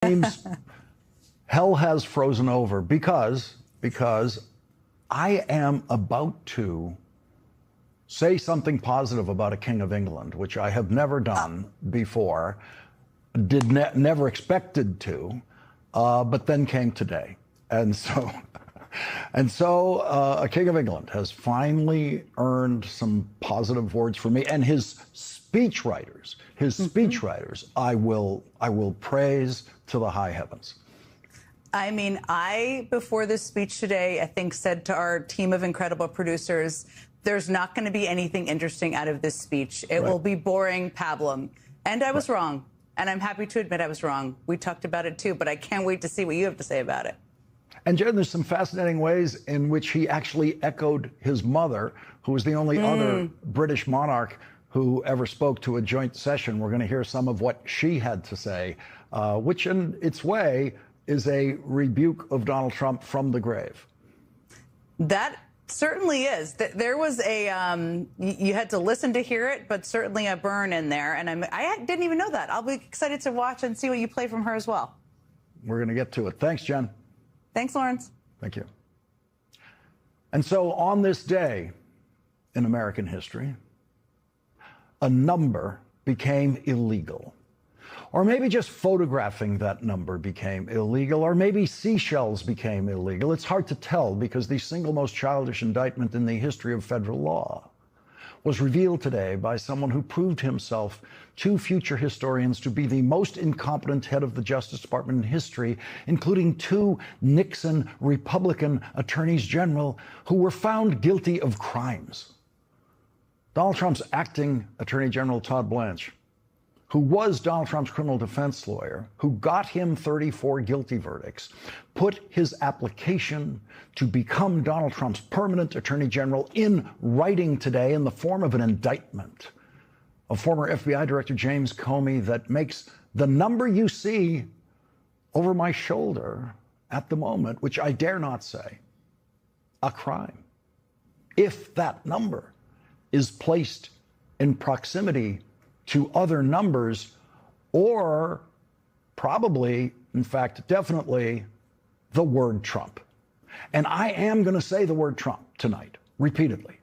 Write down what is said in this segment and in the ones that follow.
James, hell has frozen over because I am about to say something positive about a King of England, which I have never done before, never expected to, but then came today. And so a King of England has finally earned some positive words for me, and his speechwriters, I will praise to the high heavens. I mean, before this speech today, I think said to our team of incredible producers, there's not going to be anything interesting out of this speech. It will be boring pablum. And I was wrong. And I'm happy to admit I was wrong. We talked about it too, but I can't wait to see what you have to say about it. And Jen, there's some fascinating ways in which he actually echoed his mother, who was the only other British monarch who ever spoke to a joint session. We're going to hear some of what she had to say, which in its way is a rebuke of Donald Trump from the grave. That certainly is. There was a, you had to listen to hear it, but certainly a burn in there. And I didn't even know that. I'll be excited to watch and see what you play from her as well. We're going to get to it. Thanks, Jen. Thanks, Lawrence. Thank you. And so on this day in American history, a number became illegal. Or maybe just photographing that number became illegal, or maybe seashells became illegal. It's hard to tell because the single most childish indictment in the history of federal law was revealed today by someone who proved himself to future historians to be the most incompetent head of the Justice Department in history, including two Nixon Republican attorneys general who were found guilty of crimes. Donald Trump's acting Attorney General Todd Blanche, who was Donald Trump's criminal defense lawyer, who got him 34 guilty verdicts, put his application to become Donald Trump's permanent attorney general in writing today in the form of an indictment of former FBI Director James Comey that makes the number you see over my shoulder at the moment, which I dare not say, a crime. If that number is placed in proximity to other numbers, or probably, in fact, definitely, the word Trump. And I am going to say the word Trump tonight, repeatedly.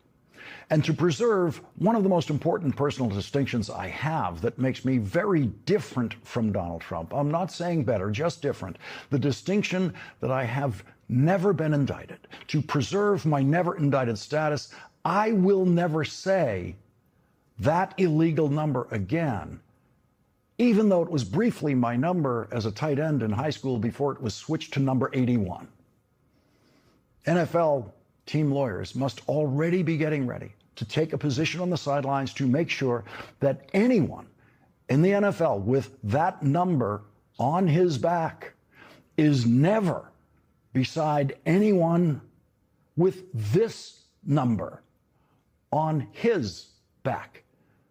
And to preserve one of the most important personal distinctions I have that makes me very different from Donald Trump, I'm not saying better, just different, the distinction that I have never been indicted. To preserve my never indicted status, I will never say that illegal number again, even though it was briefly my number as a tight end in high school before it was switched to number 81. NFL team lawyers must already be getting ready to take a position on the sidelines to make sure that anyone in the NFL with that number on his back is never beside anyone with this number on his back.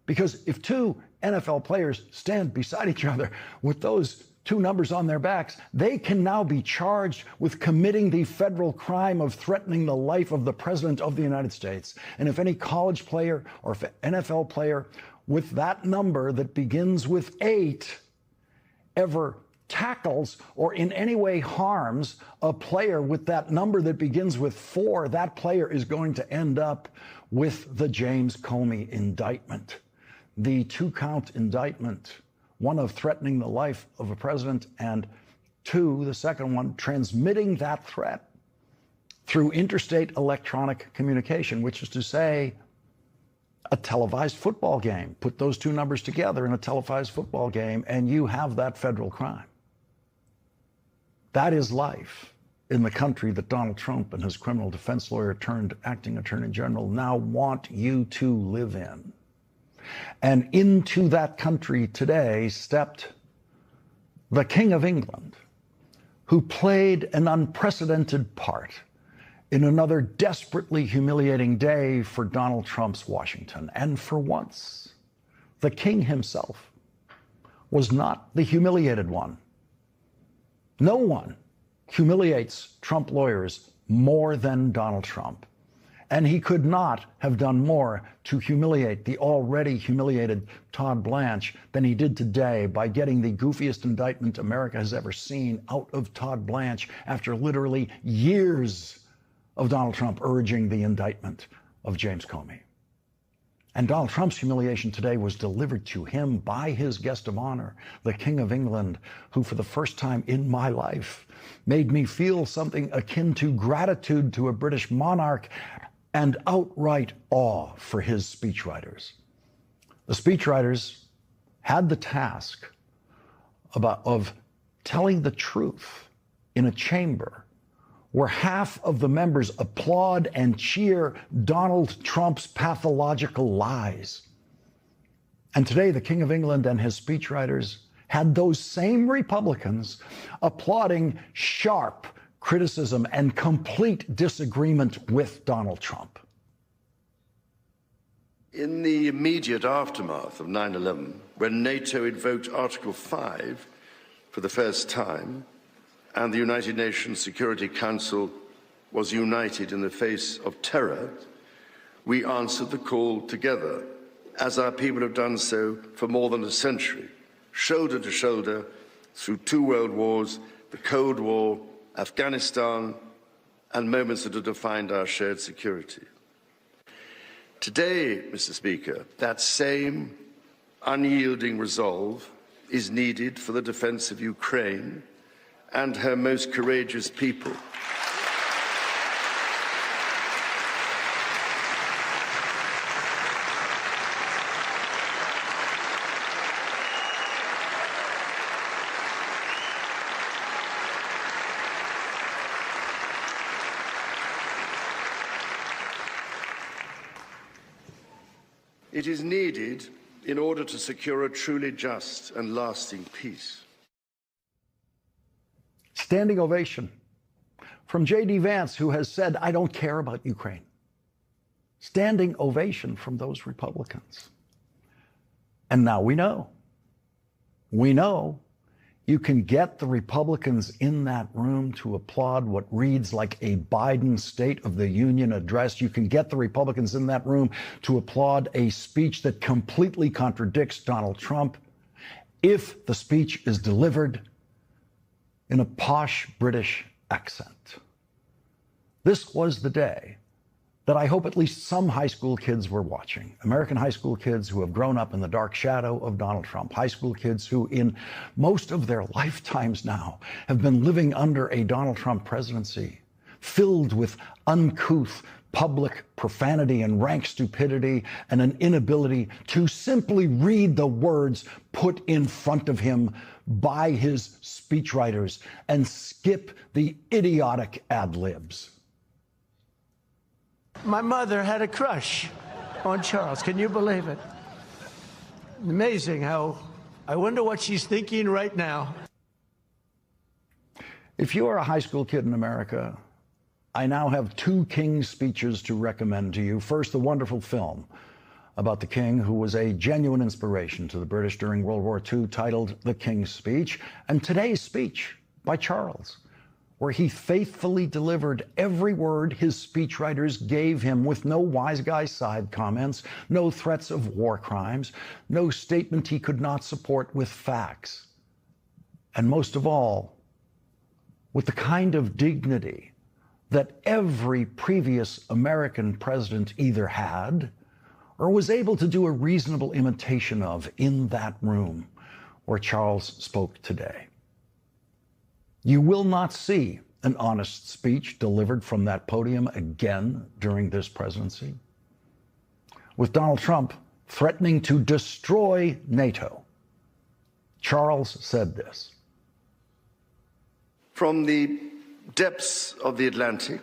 Because if two NFL players stand beside each other with those two numbers on their backs, they can now be charged with committing the federal crime of threatening the life of the President of the United States. And if any college player or NFL player with that number that begins with 8 ever tackles or in any way harms a player with that number that begins with 4, that player is going to end up with the James Comey indictment. The 2-count indictment, one of threatening the life of a president, and 2, the second one, transmitting that threat through interstate electronic communication, which is to say, a televised football game. Put those two numbers together in a televised football game, and you have that federal crime. That is life in the country that Donald Trump and his criminal defense lawyer turned acting attorney general now want you to live in. And into that country today stepped the King of England, who played an unprecedented part in another desperately humiliating day for Donald Trump's Washington. And for once, the King himself was not the humiliated one. No one humiliates Trump lawyers more than Donald Trump. And he could not have done more to humiliate the already humiliated Todd Blanche than he did today by getting the goofiest indictment America has ever seen out of Todd Blanche after literally years of Donald Trump urging the indictment of James Comey. And Donald Trump's humiliation today was delivered to him by his guest of honor, the King of England, who for the first time in my life made me feel something akin to gratitude to a British monarch and outright awe for his speechwriters. The speechwriters had the task of telling the truth in a chamber where half of the members applaud and cheer Donald Trump's pathological lies. And today, the King of England and his speechwriters had those same Republicans applauding sharp criticism and complete disagreement with Donald Trump. In the immediate aftermath of 9/11, when NATO invoked Article 5 for the first time, and the United Nations Security Council was united in the face of terror, we answered the call together, as our people have done so for more than a century, shoulder to shoulder, through 2 world wars, the Cold War, Afghanistan, and moments that have defined our shared security. Today, Mr. Speaker, that same unyielding resolve is needed for the defense of Ukraine and her most courageous people. It is needed in order to secure a truly just and lasting peace. Standing ovation from J.D. Vance, who has said, I don't care about Ukraine. Standing ovation from those Republicans. And now we know you can get the Republicans in that room to applaud what reads like a Biden State of the Union address. You can get the Republicans in that room to applaud a speech that completely contradicts Donald Trump if the speech is delivered in a posh British accent. This was the day that I hope at least some high school kids were watching. American high school kids who have grown up in the dark shadow of Donald Trump. High school kids who in most of their lifetimes now have been living under a Donald Trump presidency filled with uncouth public profanity and rank stupidity and an inability to simply read the words put in front of him by his speechwriters and skip the idiotic ad libs. My mother had a crush on Charles. Can you believe it? Amazing how, I wonder what she's thinking right now. If you are a high school kid in America, I now have 2 King's speeches to recommend to you. First, the wonderful film about the King, who was a genuine inspiration to the British during World War II, titled The King's Speech, and today's speech by Charles, where he faithfully delivered every word his speechwriters gave him with no wise guy side comments, no threats of war crimes, no statement he could not support with facts. And most of all, with the kind of dignity that every previous American president either had or was able to do a reasonable imitation of in that room where Charles spoke today. You will not see an honest speech delivered from that podium again during this presidency. With Donald Trump threatening to destroy NATO, Charles said this. From the depths of the Atlantic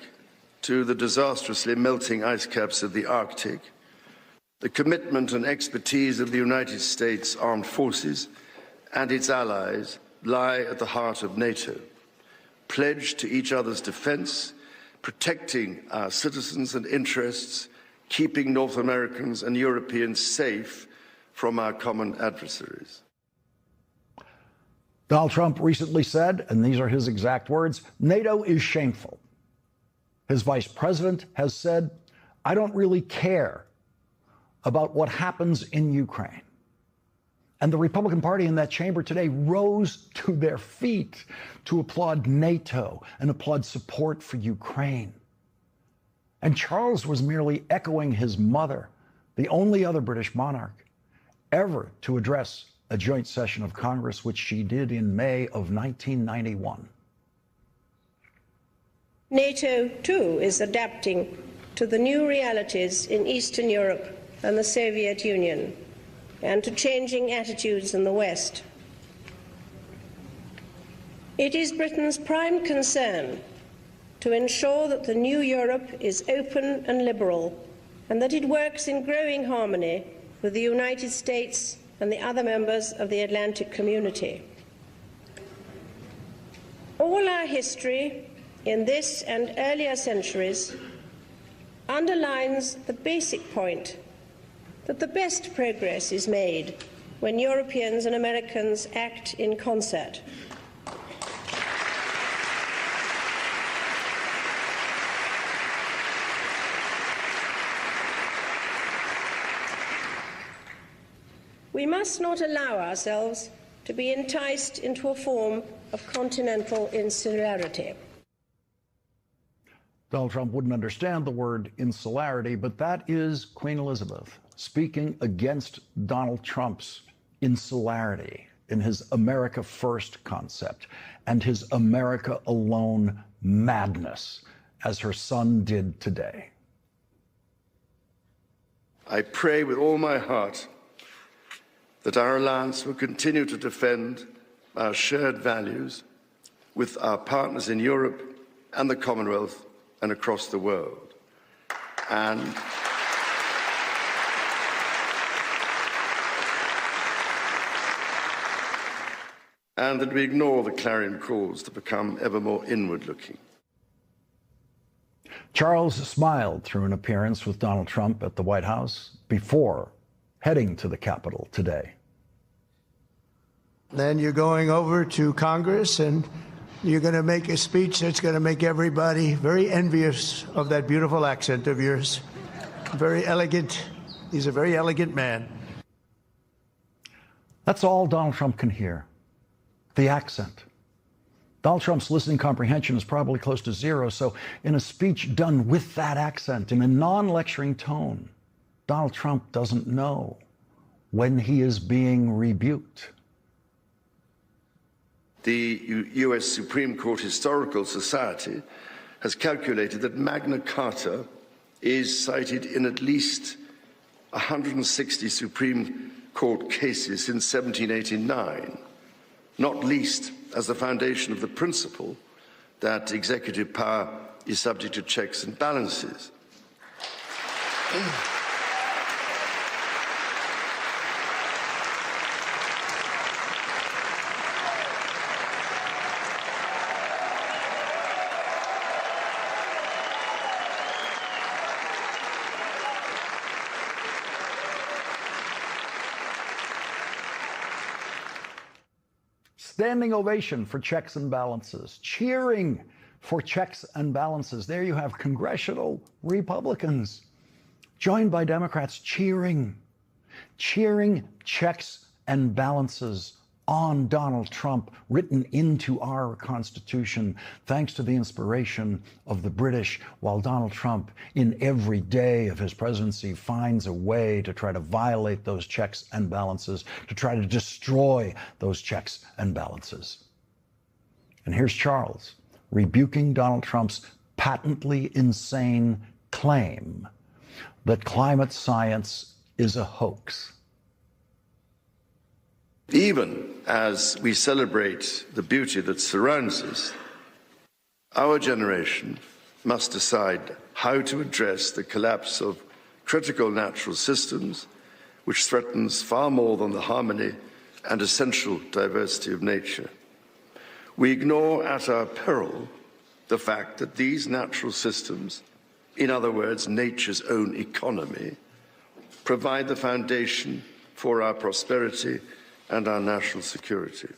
to the disastrously melting ice caps of the Arctic, the commitment and expertise of the United States Armed Forces and its allies lie at the heart of NATO, pledged to each other's defense, protecting our citizens and interests, keeping North Americans and Europeans safe from our common adversaries. Donald Trump recently said, and these are his exact words, NATO is shameful. His vice president has said, I don't really care about what happens in Ukraine. And the Republican Party in that chamber today rose to their feet to applaud NATO and applaud support for Ukraine. And Charles was merely echoing his mother, the only other British monarch ever to address a joint session of Congress, which she did in May of 1991. NATO, too, is adapting to the new realities in Eastern Europe and the Soviet Union, and to changing attitudes in the West. It is Britain's prime concern to ensure that the new Europe is open and liberal, and that it works in growing harmony with the United States and the other members of the Atlantic community. All our history in this and earlier centuries underlines the basic point that the best progress is made when Europeans and Americans act in concert. We must not allow ourselves to be enticed into a form of continental insularity. Donald Trump wouldn't understand the word insularity, but that is Queen Elizabeth speaking against Donald Trump's insularity in his America First concept and his America Alone madness, as her son did today. I pray with all my heart that our alliance will continue to defend our shared values with our partners in Europe and the Commonwealth and across the world. And that we ignore the clarion calls to become ever more inward-looking. Charles smiled through an appearance with Donald Trump at the White House before heading to the Capitol today. Then you're going over to Congress and you're going to make a speech that's going to make everybody very envious of that beautiful accent of yours. Very elegant. He's a very elegant man. That's all Donald Trump can hear. The accent. Donald Trump's listening comprehension is probably close to zero, so in a speech done with that accent, in a non-lecturing tone, Donald Trump doesn't know when he is being rebuked. The U.S. Supreme Court Historical Society has calculated that Magna Carta is cited in at least 160 Supreme Court cases since 1789, not least as the foundation of the principle that executive power is subject to checks and balances. Standing ovation for checks and balances, cheering for checks and balances. There you have congressional Republicans joined by Democrats cheering checks and balances on Donald Trump, written into our Constitution, thanks to the inspiration of the British, while Donald Trump, in every day of his presidency, finds a way to try to violate those checks and balances, to try to destroy those checks and balances. And here's Charles rebuking Donald Trump's patently insane claim that climate science is a hoax. Even as we celebrate the beauty that surrounds us, our generation must decide how to address the collapse of critical natural systems, which threatens far more than the harmony and essential diversity of nature. We ignore at our peril the fact that these natural systems, in other words, nature's own economy, provide the foundation for our prosperity and our national security.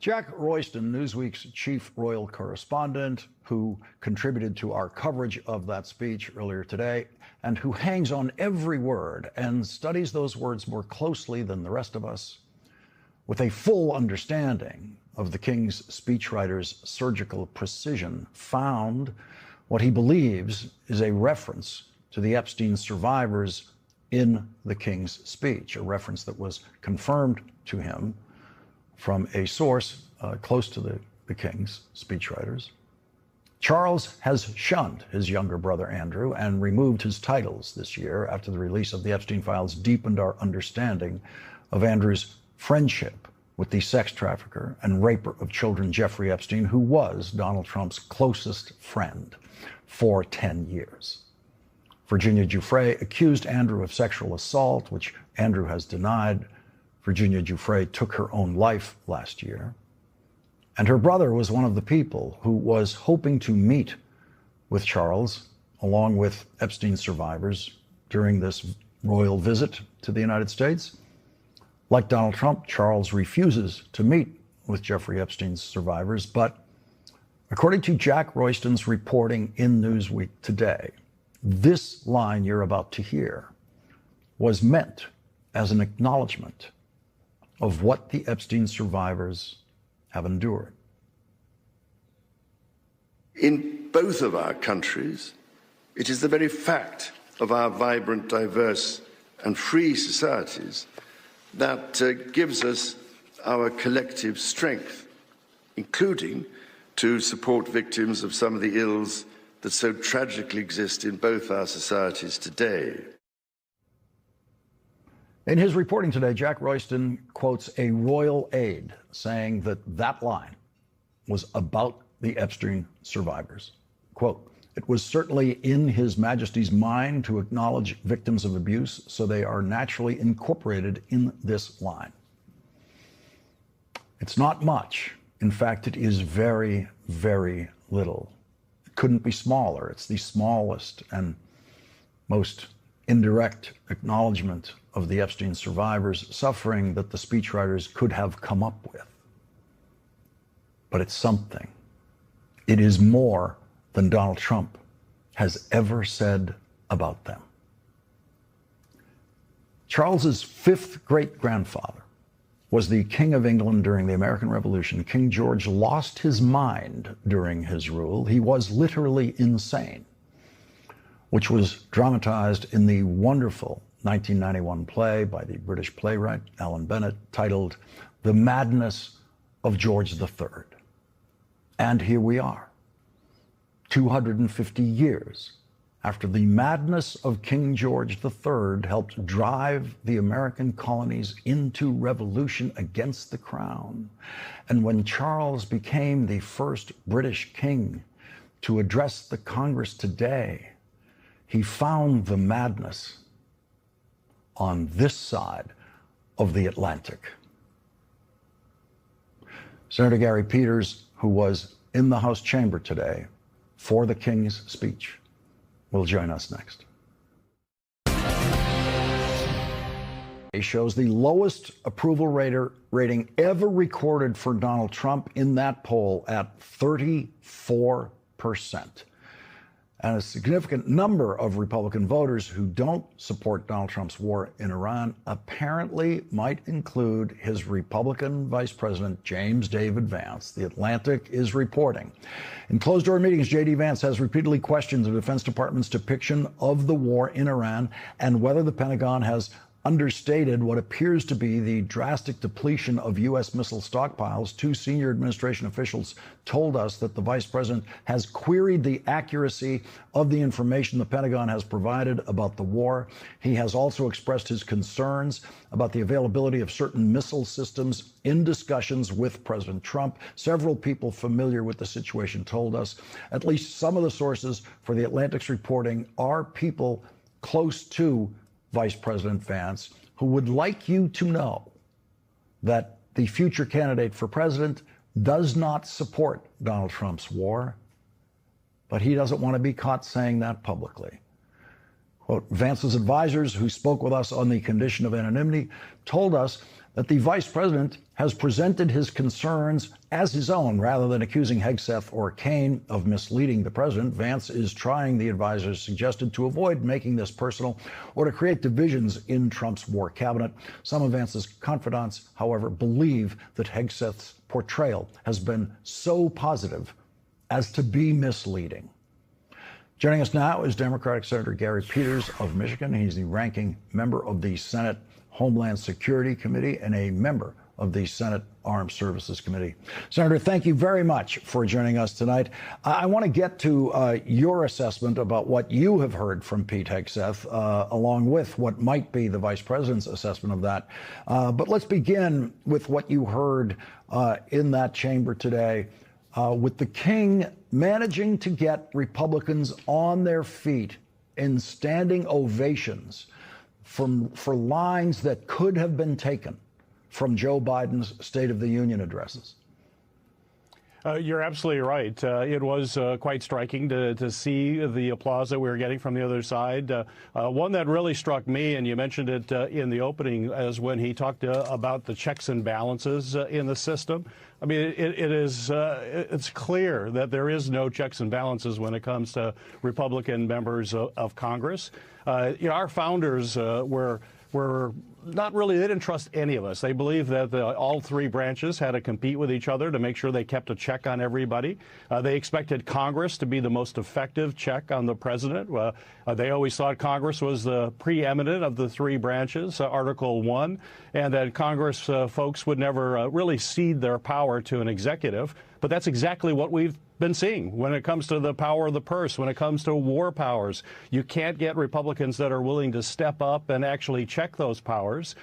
Jack Royston, Newsweek's chief royal correspondent, who contributed to our coverage of that speech earlier today, and who hangs on every word and studies those words more closely than the rest of us, with a full understanding of the King's speechwriter's surgical precision, found what he believes is a reference to the Epstein survivors in the King's speech, a reference that was confirmed to him from a source close to the King's speechwriters. Charles has shunned his younger brother Andrew and removed his titles this year after the release of the Epstein files deepened our understanding of Andrew's friendship with the sex trafficker and raper of children Jeffrey Epstein, who was Donald Trump's closest friend for 10 years. Virginia Giuffre accused Andrew of sexual assault, which Andrew has denied. Virginia Giuffre took her own life last year. And her brother was one of the people who was hoping to meet with Charles, along with Epstein survivors, during this royal visit to the United States. Like Donald Trump, Charles refuses to meet with Jeffrey Epstein's survivors, but according to Jack Royston's reporting in Newsweek today, this line you're about to hear was meant as an acknowledgement of what the Epstein survivors have endured. In both of our countries, it is the very fact of our vibrant, diverse, and free societies that gives us our collective strength, including to support victims of some of the ills that so tragically exist in both our societies today. In his reporting today, Jack Royston quotes a royal aide saying that that line was about the Epstein survivors. Quote, "It was certainly in His Majesty's mind to acknowledge victims of abuse, so they are naturally incorporated in this line." It's not much. In fact, it is very, very little. It couldn't be smaller. It's the smallest and most indirect acknowledgement of the Epstein survivors' suffering that the speechwriters could have come up with. But it's something. It is more than Donald Trump has ever said about them. Charles's fifth great-grandfather was the King of England during the American Revolution. King George lost his mind during his rule. He was literally insane, which was dramatized in the wonderful 1991 play by the British playwright Alan Bennett titled The Madness of George III. And here we are, 250 years after the madness of King George III helped drive the American colonies into revolution against the crown. And when Charles became the first British king to address the Congress today, he found the madness on this side of the Atlantic. Senator Gary Peters, who was in the House chamber today for the King's speech, will join us next. It shows the lowest approval rating ever recorded for Donald Trump in that poll at 34%. And a significant number of Republican voters who don't support Donald Trump's war in Iran apparently might include his Republican Vice President, James David Vance. The Atlantic is reporting. In closed-door meetings, J.D. Vance has repeatedly questioned the Defense Department's depiction of the war in Iran and whether the Pentagon has understated what appears to be the drastic depletion of U.S. missile stockpiles. Two senior administration officials told us that the vice president has queried the accuracy of the information the Pentagon has provided about the war. He has also expressed his concerns about the availability of certain missile systems in discussions with President Trump. Several people familiar with the situation told us at least some of the sources for the Atlantic's reporting are people close to Vice President Vance, who would like you to know that the future candidate for president does not support Donald Trump's war, but he doesn't want to be caught saying that publicly. Quote, Vance's advisors who spoke with us on the condition of anonymity told us that the vice president has presented his concerns as his own rather than accusing Hegseth or Kaine of misleading the president. Vance is trying, the advisors suggested, to avoid making this personal or to create divisions in Trump's war cabinet. Some of Vance's confidants, however, believe that Hegseth's portrayal has been so positive as to be misleading. Joining us now is Democratic Senator Gary Peters of Michigan. He's the ranking member of the Senate Homeland Security Committee and a member of the Senate Armed Services Committee. Senator, thank you very much for joining us tonight. I want to get to your assessment about what you have heard from Pete Hegseth, along with what might be the vice president's assessment of that. But let's begin with what you heard in that chamber today, with the King managing to get Republicans on their feet in standing ovations for lines that could have been taken from Joe Biden's State of the Union addresses. You're absolutely right. It was quite striking to see the applause that we were getting from the other side. One that really struck me, and you mentioned it in the opening, is when he talked about the checks and balances in the system. I mean, it's clear that there is no checks and balances when it comes to Republican members of Congress. Our founders were not really, they didn't trust any of us. They believed that all three branches had to compete with each other to make sure they kept a check on everybody. They expected Congress to be the most effective check on the president. They always thought Congress was the preeminent of the three branches, Article 1, and that Congress folks would never really cede their power to an executive. But that's exactly what we've been seeing when it comes to the power of the purse, when it comes to war powers. You can't get Republicans that are willing to step up and actually check those powers,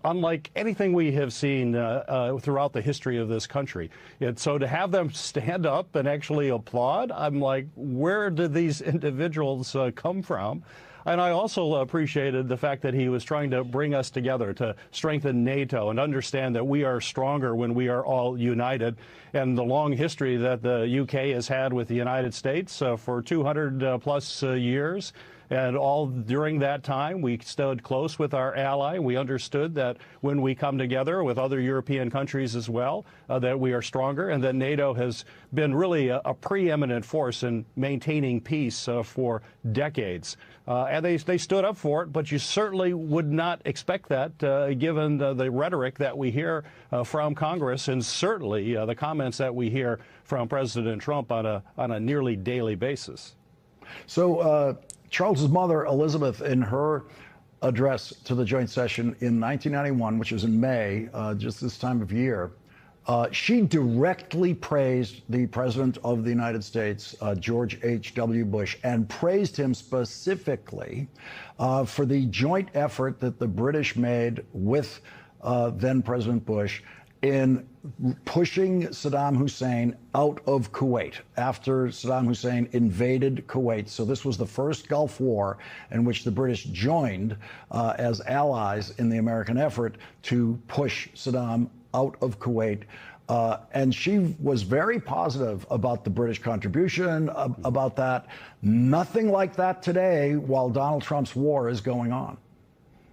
unlike anything we have seen throughout the history of this country. And so to have them stand up and actually applaud, I'm like, where did these individuals come from? And I also appreciated the fact that he was trying to bring us together to strengthen NATO and understand that we are stronger when we are all united. And the long history that the UK has had with the United States for 200 plus years. And all during that time, we stood close with our ally. We understood that when we come together with other European countries as well, that we are stronger, and that NATO has been really a preeminent force in maintaining peace for decades. And they stood up for it, but you certainly would not expect that given the rhetoric that we hear from Congress, and certainly the comments that we hear from President Trump on a nearly daily basis. So Charles's mother, Elizabeth, in her address to the joint session in 1991, which was in May, just this time of year, she directly praised the President of the United States, George H.W. Bush, and praised him specifically for the joint effort that the British made with then President Bush in pushing Saddam Hussein out of Kuwait after Saddam Hussein invaded Kuwait. So this was the first Gulf War in which the British joined as allies in the American effort to push Saddam out of Kuwait. And she was very positive about the British contribution, about that. Nothing like that today while Donald Trump's war is going on.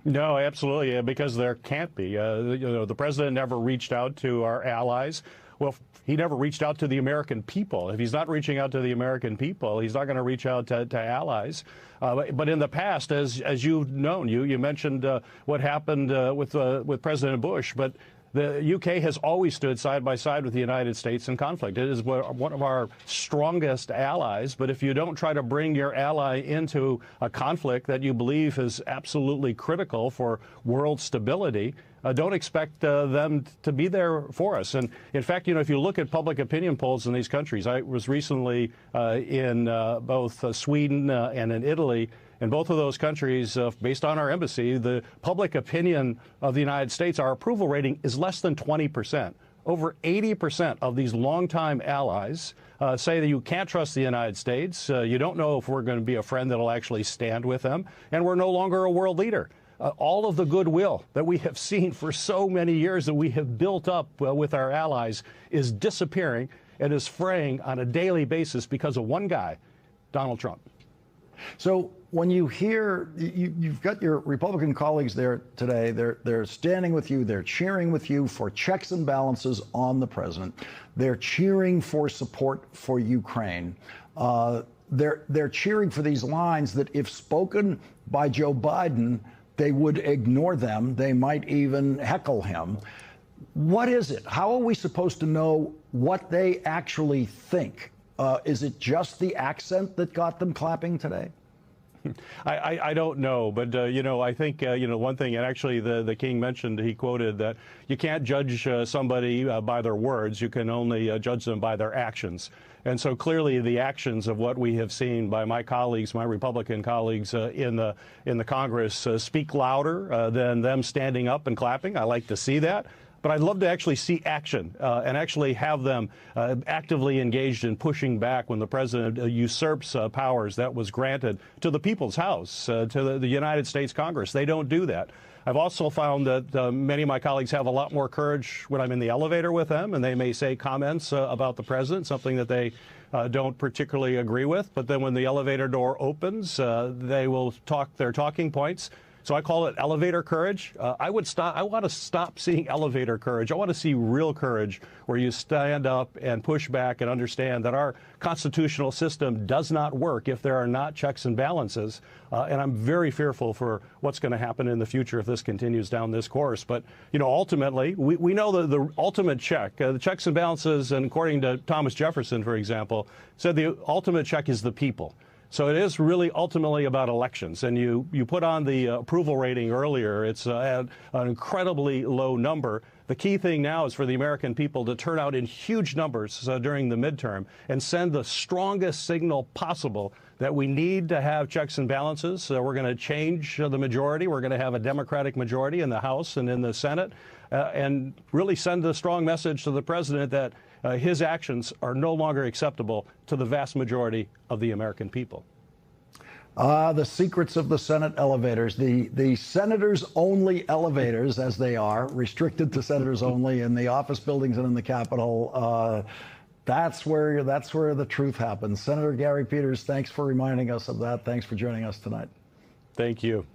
No, absolutely, because there can't be. The president never reached out to our allies. Well, he never reached out to the American people. If he's not reaching out to the American people, he's not going to reach out to allies. But in the past, as you've known, you mentioned what happened with President Bush, but the UK has always stood side by side with the United States in conflict. It is one of our strongest allies. But if you don't try to bring your ally into a conflict that you believe is absolutely critical for world stability, don't expect them to be there for us. And in fact, if you look at public opinion polls in these countries, I was recently in both Sweden and in Italy. In both of those countries, based on our embassy, the public opinion of the United States, our approval rating is less than 20%. Over 80% of these longtime allies say that you can't trust the United States. You don't know if we're going to be a friend that will actually stand with them, and we're no longer a world leader. All of the goodwill that we have seen for so many years that we have built up with our allies is disappearing and is fraying on a daily basis because of one guy, Donald Trump. So when you hear, you've got your Republican colleagues there today, they're standing with you, they're cheering with you for checks and balances on the president. They're cheering for support for Ukraine. They're cheering for these lines that, if spoken by Joe Biden, they would ignore them. They might even heckle him. What is it? How are we supposed to know what they actually think? Is it just the accent that got them clapping today? I don't know, but I think one thing, and actually the King mentioned, he quoted that you can't judge somebody by their words. You can only judge them by their actions. And so clearly the actions of what we have seen by my colleagues, my Republican colleagues in the Congress, speak louder than them standing up and clapping. I like to see that. But I'd love to actually see action and actually have them actively engaged in pushing back when the president usurps powers that was granted to the People's House, to the United States Congress. They don't do that. I've also found that many of my colleagues have a lot more courage when I'm in the elevator with them, and they may say comments about the president, something that they don't particularly agree with. But then when the elevator door opens, they will talk their talking points. So I call it elevator courage. I want to stop seeing elevator courage. I want to see real courage, where you stand up and push back and understand that our constitutional system does not work if there are not checks and balances. And I'm very fearful for what's going to happen in the future if this continues down this course. But, ultimately, we know the ultimate check, the checks and balances, and according to Thomas Jefferson, for example, said the ultimate check is the people. So it is really ultimately about elections. And you put on the approval rating earlier. It's at an incredibly low number. The key thing now is for the American people to turn out in huge numbers during the midterm and send the strongest signal possible that we need to have checks and balances. We're going to change the majority. We're going to have a Democratic majority in the House and in the Senate, and really send a strong message to the president that his actions are no longer acceptable to the vast majority of the American people. The secrets of the Senate elevators, the senators only elevators, as they are, restricted to senators only in the office buildings and in the Capitol. That's where the truth happens. Senator Gary Peters, thanks for reminding us of that. Thanks for joining us tonight. Thank you.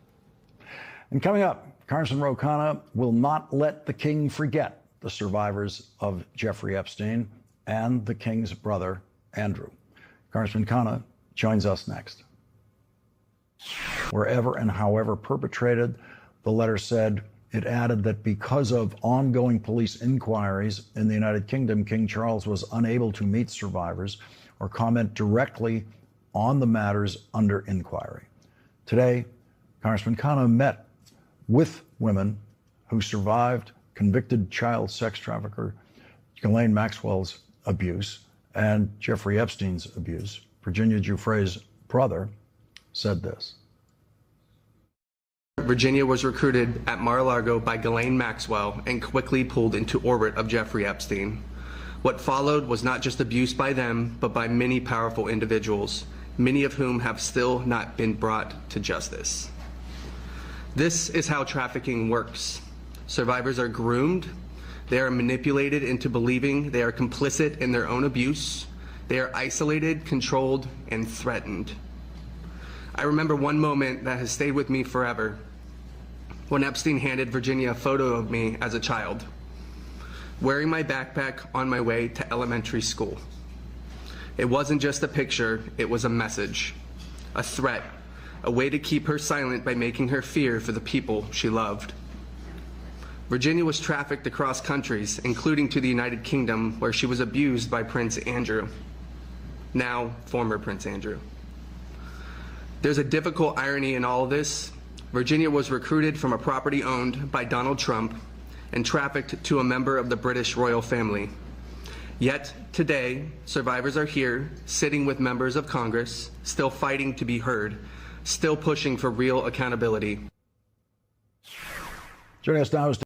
And coming up, Congressman Ro Khanna will not let the King forget the survivors of Jeffrey Epstein and the King's brother, Andrew. Congressman Khanna joins us next. Wherever and however perpetrated, the letter said, it added that because of ongoing police inquiries in the United Kingdom, King Charles was unable to meet survivors or comment directly on the matters under inquiry. Today, Congressman Khanna met with women who survived convicted child sex trafficker Ghislaine Maxwell's abuse and Jeffrey Epstein's abuse. Virginia Giuffre's brother said this. Virginia was recruited at Mar-a-Lago by Ghislaine Maxwell and quickly pulled into orbit of Jeffrey Epstein. What followed was not just abuse by them, but by many powerful individuals, many of whom have still not been brought to justice. This is how trafficking works. Survivors are groomed. They are manipulated into believing they are complicit in their own abuse. They are isolated, controlled, and threatened. I remember one moment that has stayed with me forever, when Epstein handed Virginia a photo of me as a child, wearing my backpack on my way to elementary school. It wasn't just a picture, it was a message, a threat, a way to keep her silent by making her fear for the people she loved. Virginia was trafficked across countries, including to the United Kingdom, where she was abused by Prince Andrew, now former Prince Andrew. There's a difficult irony in all of this. Virginia was recruited from a property owned by Donald Trump and trafficked to a member of the British royal family. Yet today, survivors are here, sitting with members of Congress, still fighting to be heard, still pushing for real accountability. Joining us now is